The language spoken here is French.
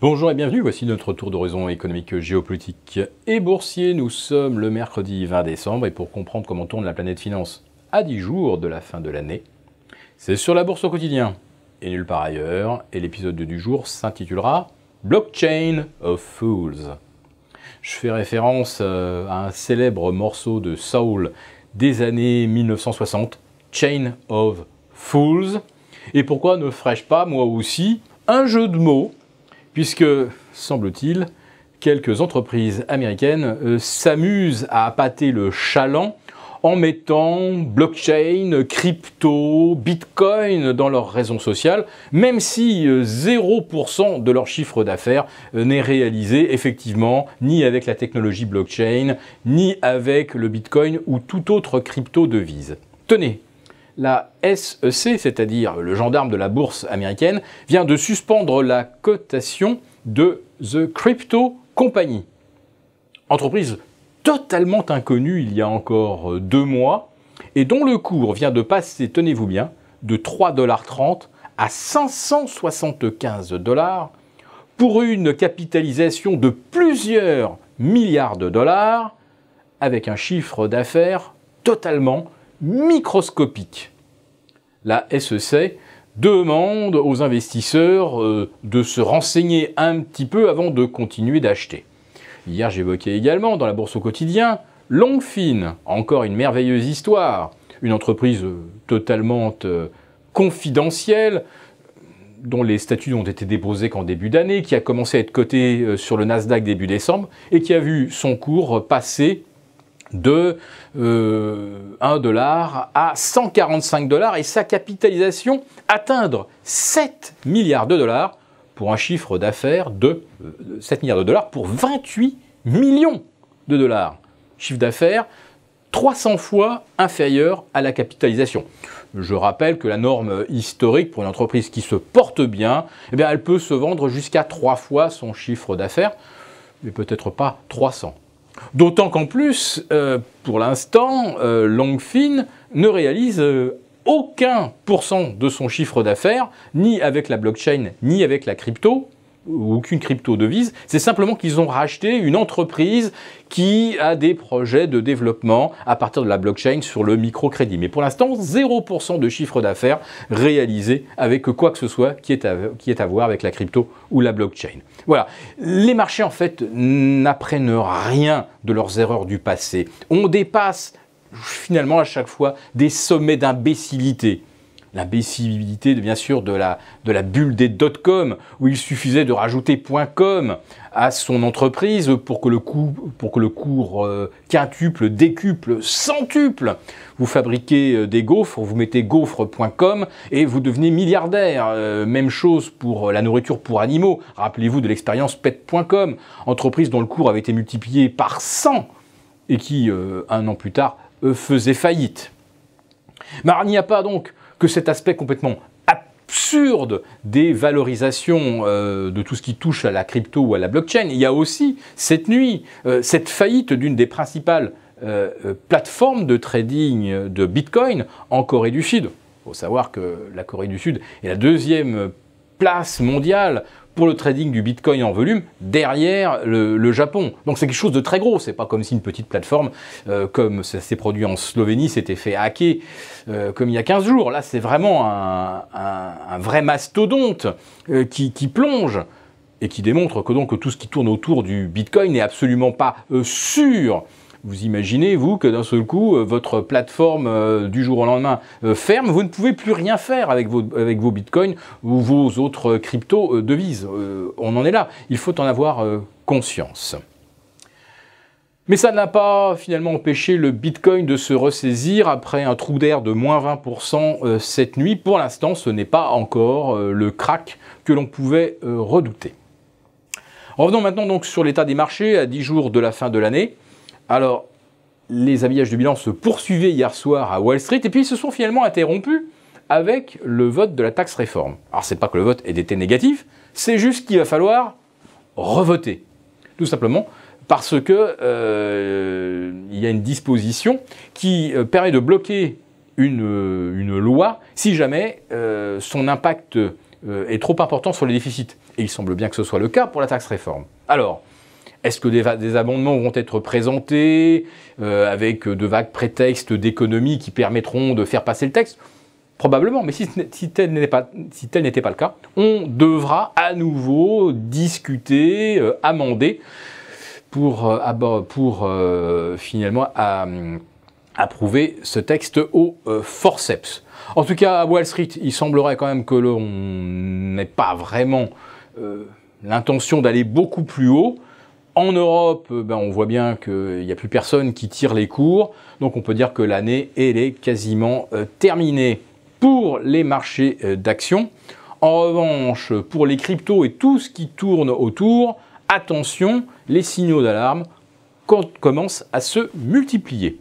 Bonjour et bienvenue, voici notre tour d'horizon économique, géopolitique et boursier. Nous sommes le mercredi 20 décembre et pour comprendre comment tourne la planète finance à 10 jours de la fin de l'année, c'est sur la bourse au quotidien et nulle part ailleurs. Et l'épisode du jour s'intitulera Blockchain of Fools. Je fais référence à un célèbre morceau de soul des années 1960, Chain of Fools. Et pourquoi ne ferais-je pas, moi aussi, un jeu de mots, puisque, semble-t-il, quelques entreprises américaines s'amusent à appâter le chaland en mettant blockchain, crypto, bitcoin dans leur raison sociale, même si 0% de leur chiffre d'affaires n'est réalisé effectivement ni avec la technologie blockchain, ni avec le bitcoin ou toute autre crypto-devise. Tenez, la SEC, c'est-à-dire le gendarme de la bourse américaine, vient de suspendre la cotation de The Crypto Company. Entreprise totalement inconnue il y a encore 2 mois et dont le cours vient de passer, tenez-vous bien, de 3,30 $ à 575 $ pour une capitalisation de plusieurs milliards de dollars avec un chiffre d'affaires totalement microscopique. La SEC demande aux investisseurs de se renseigner un petit peu avant de continuer d'acheter. Hier, j'évoquais également dans la bourse au quotidien Longfin, encore une merveilleuse histoire, une entreprise totalement confidentielle, dont les statuts n'ont été déposés qu'en début d'année, qui a commencé à être cotée sur le Nasdaq début décembre et qui a vu son cours passer de 1 $ à 145 $ et sa capitalisation atteindre 7 milliards de dollars pour un chiffre d'affaires de 7 milliards de dollars pour 28 millions de dollars. Chiffre d'affaires 300 fois inférieur à la capitalisation. Je rappelle que la norme historique pour une entreprise qui se porte bien, eh bien, elle peut se vendre jusqu'à 3 fois son chiffre d'affaires, mais peut-être pas 300. D'autant qu'en plus, pour l'instant, Longfin ne réalise aucun pourcent de son chiffre d'affaires, ni avec la blockchain, ni avec la crypto, ou aucune crypto-devise. C'est simplement qu'ils ont racheté une entreprise qui a des projets de développement à partir de la blockchain sur le microcrédit. Mais pour l'instant, 0% de chiffre d'affaires réalisé avec quoi que ce soit qui est à voir avec la crypto ou la blockchain. Voilà. Les marchés, en fait, n'apprennent rien de leurs erreurs du passé. On dépasse finalement à chaque fois des sommets d'imbécilité. L'imbécilité, bien sûr, de la bulle des dot-com, où il suffisait de rajouter .com à son entreprise pour que le cours quintuple, décuple, centuple. Vous fabriquez des gaufres, vous mettez gaufre.com et vous devenez milliardaire. Même chose pour la nourriture pour animaux. Rappelez-vous de l'expérience pet.com, entreprise dont le cours avait été multiplié par 100 et qui, 1 an plus tard, faisait faillite. Mais il n'y a pas donc que cet aspect complètement absurde des valorisations de tout ce qui touche à la crypto ou à la blockchain. Il y a aussi cette nuit cette faillite d'une des principales plateformes de trading de Bitcoin en Corée du Sud. Il faut savoir que la Corée du Sud est la 2e place mondiale pour le trading du Bitcoin en volume, derrière le Japon. Donc c'est quelque chose de très gros, c'est pas comme si une petite plateforme, comme ça s'est produit en Slovénie, s'était fait hacker comme il y a 15 jours. Là c'est vraiment un vrai mastodonte qui plonge et qui démontre que donc tout ce qui tourne autour du Bitcoin n'est absolument pas sûr. Vous imaginez, vous, que d'un seul coup, votre plateforme du jour au lendemain ferme, vous ne pouvez plus rien faire avec vos bitcoins ou vos autres crypto-devises. On en est là. Il faut en avoir conscience. Mais ça n'a pas finalement empêché le bitcoin de se ressaisir après un trou d'air de moins 20% cette nuit. Pour l'instant, ce n'est pas encore le crack que l'on pouvait redouter. Revenons maintenant donc sur l'état des marchés à 10 jours de la fin de l'année. Alors, les habillages de bilan se poursuivaient hier soir à Wall Street et puis ils se sont finalement interrompus avec le vote de la taxe réforme. Alors, c'est pas que le vote ait été négatif, c'est juste qu'il va falloir revoter. Tout simplement parce que il y a une disposition qui permet de bloquer une loi si jamais son impact est trop important sur les déficits. Et il semble bien que ce soit le cas pour la taxe réforme. Alors, est-ce que des amendements vont être présentés avec de vagues prétextes d'économie qui permettront de faire passer le texte? Probablement, mais si tel n'était pas le cas, on devra à nouveau discuter, amender pour finalement approuver ce texte au forceps. En tout cas, à Wall Street, il semblerait quand même que l'on n'ait pas vraiment l'intention d'aller beaucoup plus haut. En Europe, on voit bien qu'il n'y a plus personne qui tire les cours, donc on peut dire que l'année, elle est quasiment terminée pour les marchés d'actions. En revanche, pour les cryptos et tout ce qui tourne autour, attention, les signaux d'alarme commencent à se multiplier.